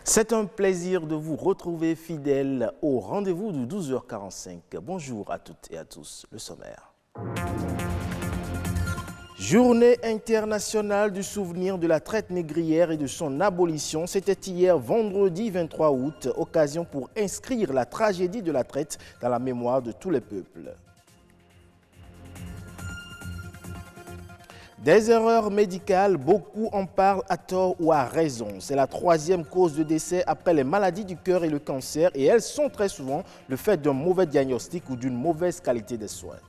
C'est un plaisir de vous retrouver fidèles au rendez-vous de 12h45. Bonjour à toutes et à tous, le sommaire. Journée internationale du souvenir de la traite négrière et de son abolition, c'était hier vendredi 23 août, occasion pour inscrire la tragédie de la traite dans la mémoire de tous les peuples. Des erreurs médicales, beaucoup en parlent à tort ou à raison. C'est la troisième cause de décès après les maladies du cœur et le cancer et elles sont très souvent le fait d'un mauvais diagnostic ou d'une mauvaise qualité des soins.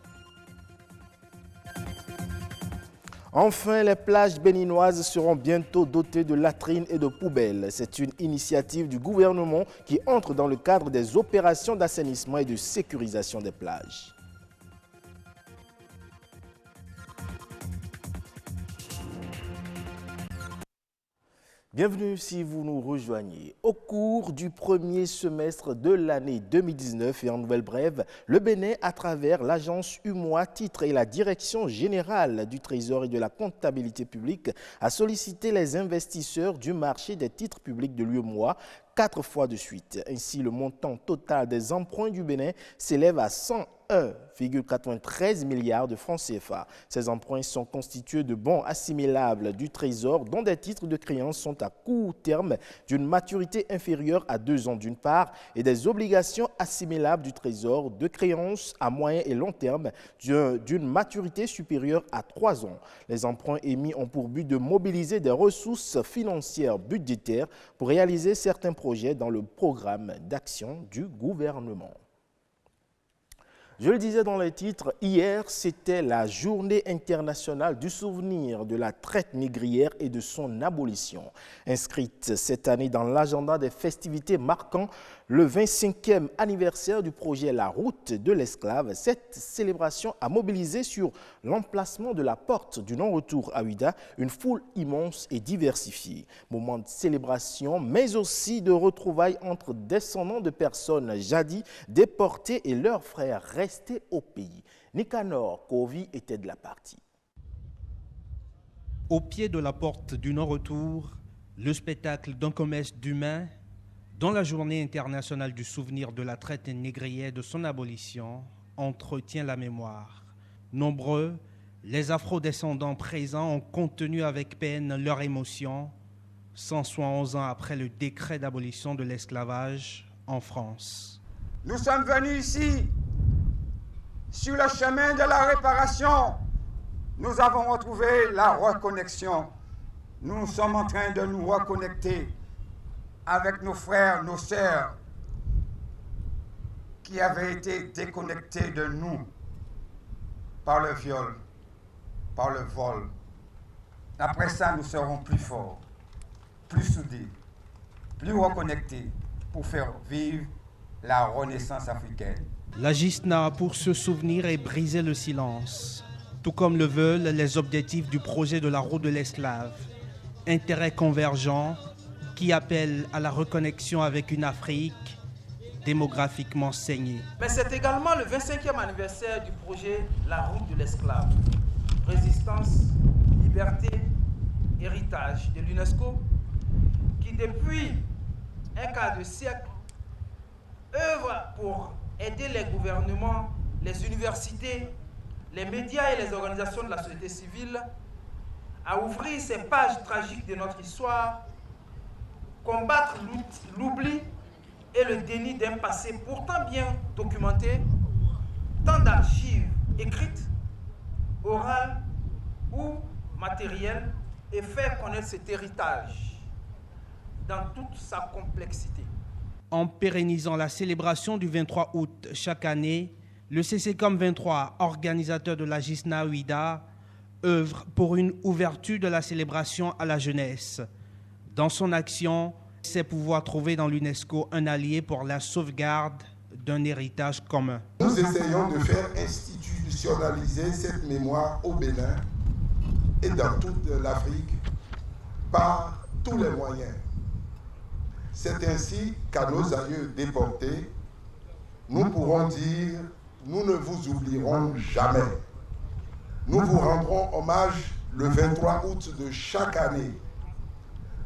Enfin, les plages béninoises seront bientôt dotées de latrines et de poubelles. C'est une initiative du gouvernement qui entre dans le cadre des opérations d'assainissement et de sécurisation des plages. Bienvenue si vous nous rejoignez. Au cours du premier semestre de l'année 2019 et en nouvelle brève, le Bénin, à travers l'agence UMOA Titres et la Direction générale du Trésor et de la comptabilité publique, a sollicité les investisseurs du marché des titres publics de l'UMOA 4 fois de suite. Ainsi, le montant total des emprunts du Bénin s'élève à 101,93 milliards de francs CFA. Ces emprunts sont constitués de bons assimilables du Trésor dont des titres de créance sont à court terme d'une maturité inférieure à 2 ans d'une part et des obligations assimilables du Trésor de créance à moyen et long terme d'une maturité supérieure à 3 ans. Les emprunts émis ont pour but de mobiliser des ressources financières budgétaires pour réaliser certains projets dans le programme d'action du gouvernement. Je le disais dans les titres, hier, c'était la journée internationale du souvenir de la traite négrière et de son abolition. Inscrite cette année dans l'agenda des festivités marquant le 25e anniversaire du projet La Route de l'Esclave, cette célébration a mobilisé sur l'emplacement de la porte du non-retour à Ouidah une foule immense et diversifiée. Moment de célébration, mais aussi de retrouvailles entre descendants de personnes jadis déportées et leurs frères restés au pays. Nicanor Kovi était de la partie. Au pied de la porte du non-retour, le spectacle d'un commerce d'humains dont la journée internationale du souvenir de la traite négrière et de son abolition entretient la mémoire. Nombreux, les afro-descendants présents ont contenu avec peine leur émotion 111 ans après le décret d'abolition de l'esclavage en France. Nous sommes venus ici sur le chemin de la réparation. Nous avons retrouvé la reconnexion. Nous sommes en train de nous reconnecter avec nos frères, nos sœurs qui avaient été déconnectés de nous par le viol, par le vol. Après ça, nous serons plus forts, plus soudés, plus reconnectés pour faire vivre la renaissance africaine. La GISNA, pour se souvenir et briser le silence, tout comme le veulent les objectifs du projet de la route de l'esclave, intérêts convergents qui appelle à la reconnexion avec une Afrique démographiquement saignée. Mais c'est également le 25e anniversaire du projet La Route de l'Esclave. Résistance, liberté, héritage de l'UNESCO, qui depuis un quart de siècle œuvre pour aider les gouvernements, les universités, les médias et les organisations de la société civile à ouvrir ces pages tragiques de notre histoire, combattre l'oubli et le déni d'un passé pourtant bien documenté, tant d'archives écrites, orales ou matérielles, et faire connaître cet héritage dans toute sa complexité. En pérennisant la célébration du 23 août chaque année, le CCCOM 23, organisateur de la GISNA Ouidah, œuvre pour une ouverture de la célébration à la jeunesse. Dans son action, c'est pouvoir trouver dans l'UNESCO un allié pour la sauvegarde d'un héritage commun. Nous essayons de faire institutionnaliser cette mémoire au Bénin et dans toute l'Afrique par tous les moyens. C'est ainsi qu'à nos aïeux déportés, nous pourrons dire « Nous ne vous oublierons jamais ». Nous vous rendrons hommage le 23 août de chaque année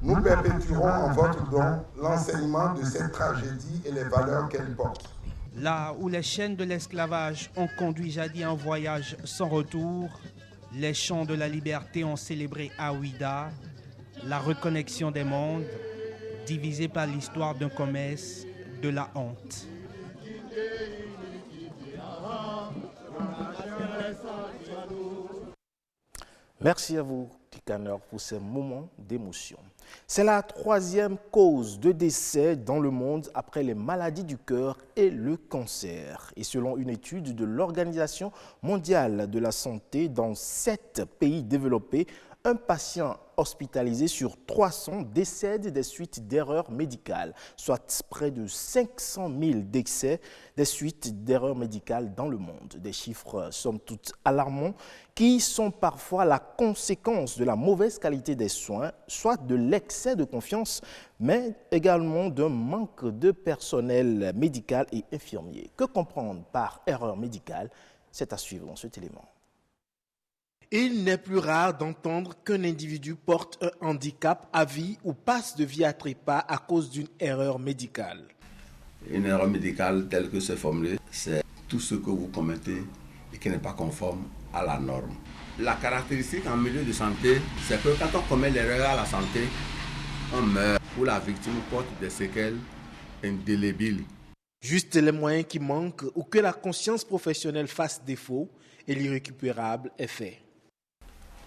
nous perpétuerons en votre don l'enseignement de cette tragédie et les valeurs qu'elle porte. Là où les chaînes de l'esclavage ont conduit jadis un voyage sans retour, les chants de la liberté ont célébré Aouida, la reconnexion des mondes, divisés par l'histoire d'un commerce de la honte. Merci à vous, Tikaner, pour ces moments d'émotion. C'est la 3e cause de décès dans le monde après les maladies du cœur et le cancer. Et selon une étude de l'Organisation mondiale de la santé, dans 7 pays développés, un patient hospitalisé sur 300 décède des suites d'erreurs médicales, soit près de 500 000 décès des suites d'erreurs médicales dans le monde. Des chiffres somme toute alarmants qui sont parfois la conséquence de la mauvaise qualité des soins, soit de l'excès de confiance, mais également d'un manque de personnel médical et infirmier. Que comprendre par erreur médicale? C'est à suivre dans cet élément. Il n'est plus rare d'entendre qu'un individu porte un handicap à vie ou passe de vie à trépas à cause d'une erreur médicale. Une erreur médicale telle que c'est formulé, c'est tout ce que vous commettez et qui n'est pas conforme à la norme. La caractéristique en milieu de santé, c'est que quand on commet l'erreur à la santé, on meurt ou la victime porte des séquelles indélébiles. Juste les moyens qui manquent ou que la conscience professionnelle fasse défaut et l'irrécupérable est fait.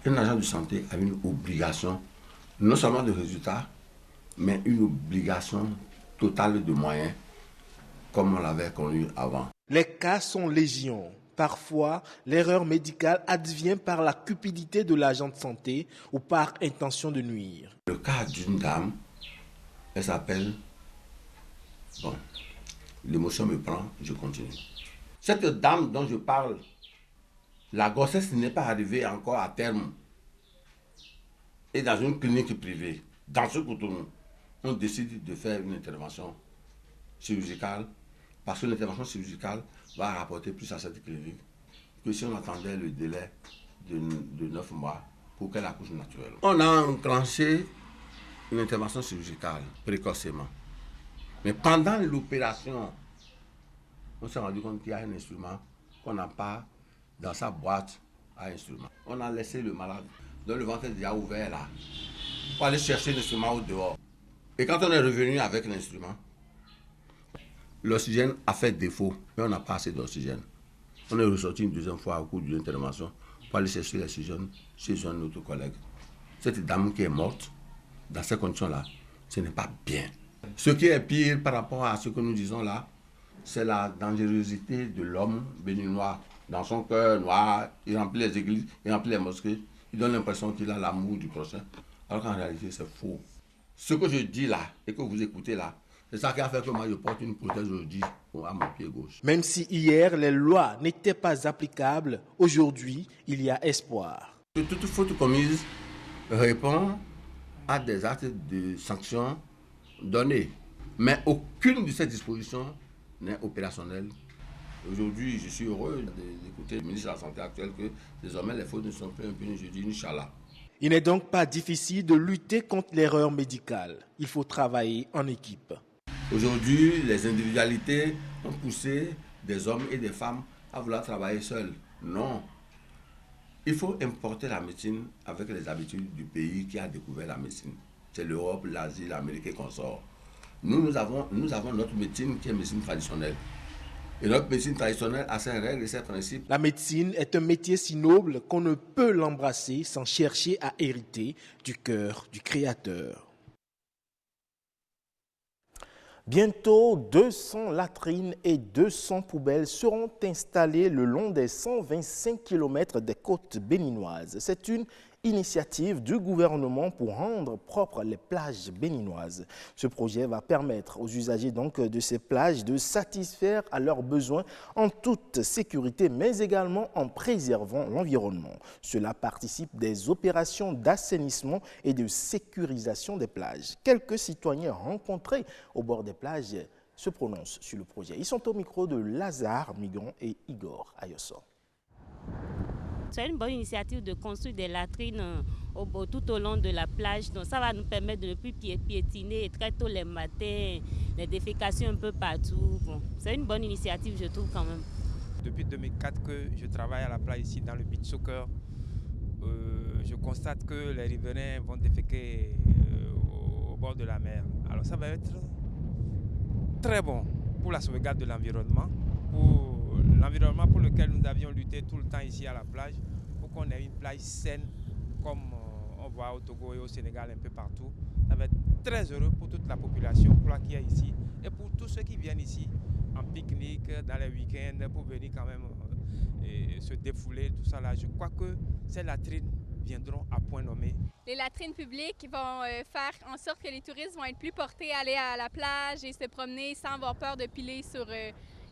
Un agent de santé a une obligation, non seulement de résultats, mais une obligation totale de moyens, comme on l'avait connu avant. Les cas sont légion. Parfois, l'erreur médicale advient par la cupidité de l'agent de santé ou par intention de nuire. Le cas d'une dame, elle s'appelle... Bon, l'émotion me prend, je continue. Cette dame dont je parle, la grossesse n'est pas arrivée encore à terme. Et dans une clinique privée, dans ce Cotonou, on décide de faire une intervention chirurgicale parce que l'intervention chirurgicale va rapporter plus à cette clinique que si on attendait le délai de 9 mois pour qu'elle accouche naturellement. On a enclenché une intervention chirurgicale précocement. Mais pendant l'opération, on s'est rendu compte qu'il y a un instrument qu'on n'a pas dans sa boîte à instruments. On a laissé le malade, dont le ventre est déjà ouvert là, pour aller chercher l'instrument au dehors. Et quand on est revenu avec l'instrument, l'oxygène a fait défaut, mais on n'a pas assez d'oxygène. On est ressorti une deuxième fois au cours de l'intervention pour aller chercher l'oxygène chez un autre collègue. Cette dame qui est morte, dans ces conditions-là, ce n'est pas bien. Ce qui est pire par rapport à ce que nous disons là, c'est la dangerosité de l'homme béninois. Dans son cœur noir, il remplit les églises, il remplit les mosquées, il donne l'impression qu'il a l'amour du prochain, alors qu'en réalité c'est faux. Ce que je dis là, et que vous écoutez là, c'est ça qui a fait que moi je porte une prothèse aujourd'hui à mon pied gauche. Même si hier les lois n'étaient pas applicables, aujourd'hui il y a espoir. Toute faute commise répond à des actes de sanctions donnés, mais aucune de ces dispositions n'est opérationnelle. Aujourd'hui, je suis heureux d'écouter le ministre de la Santé actuel que désormais les fautes ne sont plus impunies. Je dis Inch'Allah. Il n'est donc pas difficile de lutter contre l'erreur médicale. Il faut travailler en équipe. Aujourd'hui, les individualités ont poussé des hommes et des femmes à vouloir travailler seuls. Non. Il faut importer la médecine avec les habitudes du pays qui a découvert la médecine. C'est l'Europe, l'Asie, l'Amérique et consorts. Nous avons notre médecine qui est médecine traditionnelle. Et notre médecine traditionnelle a ses règles et ses principes. La médecine est un métier si noble qu'on ne peut l'embrasser sans chercher à hériter du cœur du Créateur. Bientôt, 200 latrines et 200 poubelles seront installées le long des 125 km des côtes béninoises. C'est une initiative du gouvernement pour rendre propres les plages béninoises. Ce projet va permettre aux usagers donc de ces plages de satisfaire à leurs besoins en toute sécurité, mais également en préservant l'environnement. Cela participe des opérations d'assainissement et de sécurisation des plages. Quelques citoyens rencontrés au bord des plages se prononcent sur le projet. Ils sont au micro de Lazare Migon et Igor Ayosso. C'est une bonne initiative de construire des latrines tout au long de la plage. Donc ça va nous permettre de ne plus piétiner très tôt les matins, les défécations un peu partout. Bon, c'est une bonne initiative, je trouve quand même. Depuis 2004 que je travaille à la plage ici dans le beach soccer, je constate que les riverains vont déféquer au bord de la mer. Alors ça va être très bon pour la sauvegarde de l'environnement, pour l'environnement pour lequel nous avions lutté tout le temps ici à la plage, pour qu'on ait une plage saine comme on voit au Togo et au Sénégal un peu partout. Ça va être très heureux pour toute la population qu'il y a ici et pour tous ceux qui viennent ici en pique-nique, dans les week-ends, pour venir quand même se défouler, tout ça là. Je crois que ces latrines viendront à point nommé. Les latrines publiques vont faire en sorte que les touristes vont être plus portés à aller à la plage et se promener sans avoir peur de piler sur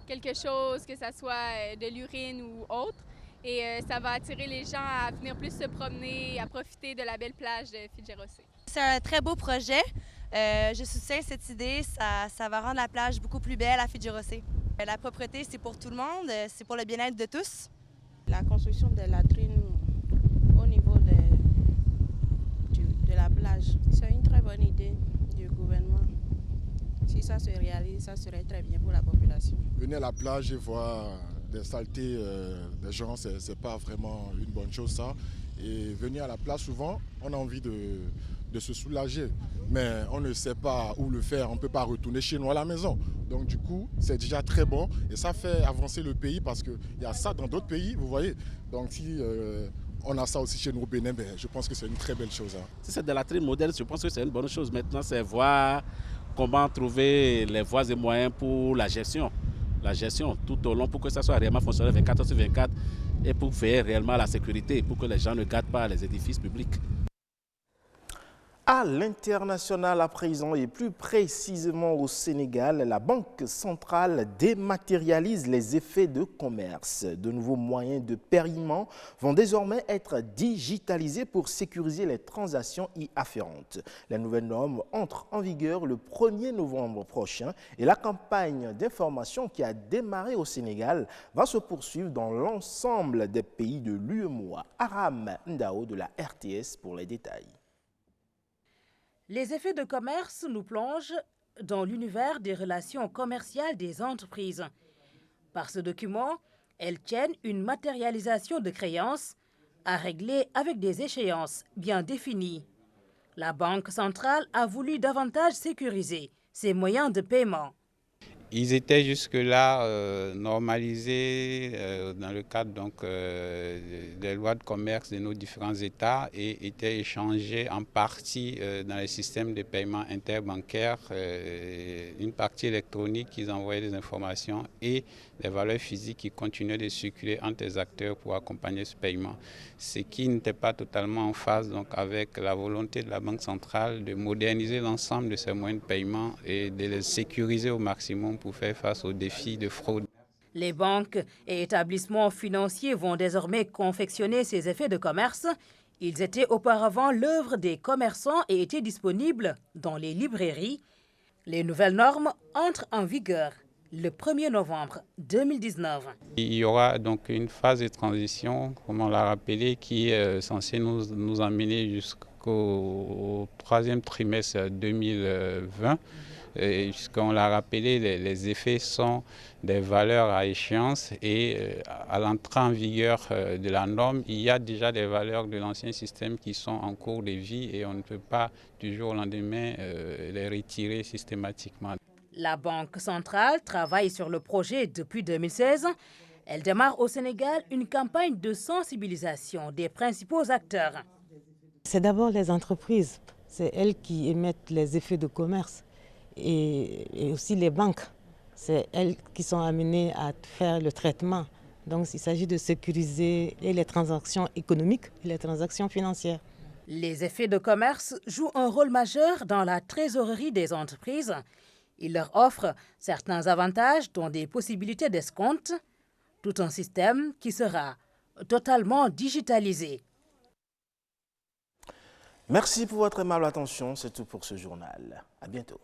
quelque chose, que ce soit de l'urine ou autre. Et ça va attirer les gens à venir plus se promener, à profiter de la belle plage de Fidjirossé. C'est un très beau projet. Je soutiens cette idée. Ça va rendre la plage beaucoup plus belle à Fidjirossé. La propreté, c'est pour tout le monde, c'est pour le bien-être de tous. La construction des latrines au niveau de la plage, c'est une très bonne idée du gouvernement. Si ça se réalise, ça serait très bien pour la population. Venir à la plage et voir des saletés des gens, c'est pas vraiment une bonne chose ça. Et venir à la plage, souvent, on a envie de se soulager, mais on ne sait pas où le faire, on ne peut pas retourner chez nous à la maison. Donc du coup, c'est déjà très bon et ça fait avancer le pays parce qu'il y a ça dans d'autres pays, vous voyez. Donc si on a ça aussi chez nous au Bénin, je pense que c'est une très belle chose. Si c'est de la latrine moderne, je pense que c'est une bonne chose. Maintenant, c'est voir comment trouver les voies et moyens pour la gestion tout au long pour que ça soit réellement fonctionnel 24 heures sur 24 et pour veiller réellement à la sécurité, pour que les gens ne gâtent pas les édifices publics. À l'international à présent et plus précisément au Sénégal, la Banque centrale dématérialise les effets de commerce. De nouveaux moyens de paiement vont désormais être digitalisés pour sécuriser les transactions y afférentes. Les nouvelles normes entrent en vigueur le 1er novembre prochain et la campagne d'information qui a démarré au Sénégal va se poursuivre dans l'ensemble des pays de l'UEMOA. Aram Ndao de la RTS pour les détails. Les effets de commerce nous plongent dans l'univers des relations commerciales des entreprises. Par ce document, elles tiennent une matérialisation de créances à régler avec des échéances bien définies. La Banque centrale a voulu davantage sécuriser ses moyens de paiement. Ils étaient jusque-là normalisés dans le cadre des lois de commerce de nos différents États et étaient échangés en partie dans les systèmes de paiement interbancaires, une partie électronique qui envoyait des informations et des valeurs physiques qui continuaient de circuler entre les acteurs pour accompagner ce paiement. Ce qui n'était pas totalement en phase avec la volonté de la Banque centrale de moderniser l'ensemble de ces moyens de paiement et de les sécuriser au maximum pour faire face aux défis de fraude. Les banques et établissements financiers vont désormais confectionner ces effets de commerce. Ils étaient auparavant l'œuvre des commerçants et étaient disponibles dans les librairies. Les nouvelles normes entrent en vigueur le 1er novembre 2019. Il y aura donc une phase de transition, comme on l'a rappelé, qui est censée nous emmener jusqu'au 3e trimestre 2020. Puisqu'on l'a rappelé, les effets sont des valeurs à échéance et à l'entrée en vigueur de la norme, il y a déjà des valeurs de l'ancien système qui sont en cours de vie et on ne peut pas du jour au lendemain les retirer systématiquement. La Banque centrale travaille sur le projet depuis 2016. Elle démarre au Sénégal une campagne de sensibilisation des principaux acteurs. C'est d'abord les entreprises, c'est elles qui émettent les effets de commerce. Et aussi les banques, c'est elles qui sont amenées à faire le traitement. Donc il s'agit de sécuriser les transactions économiques et les transactions financières. Les effets de commerce jouent un rôle majeur dans la trésorerie des entreprises. Ils leur offrent certains avantages dont des possibilités d'escompte, tout un système qui sera totalement digitalisé. Merci pour votre aimable attention, c'est tout pour ce journal. À bientôt.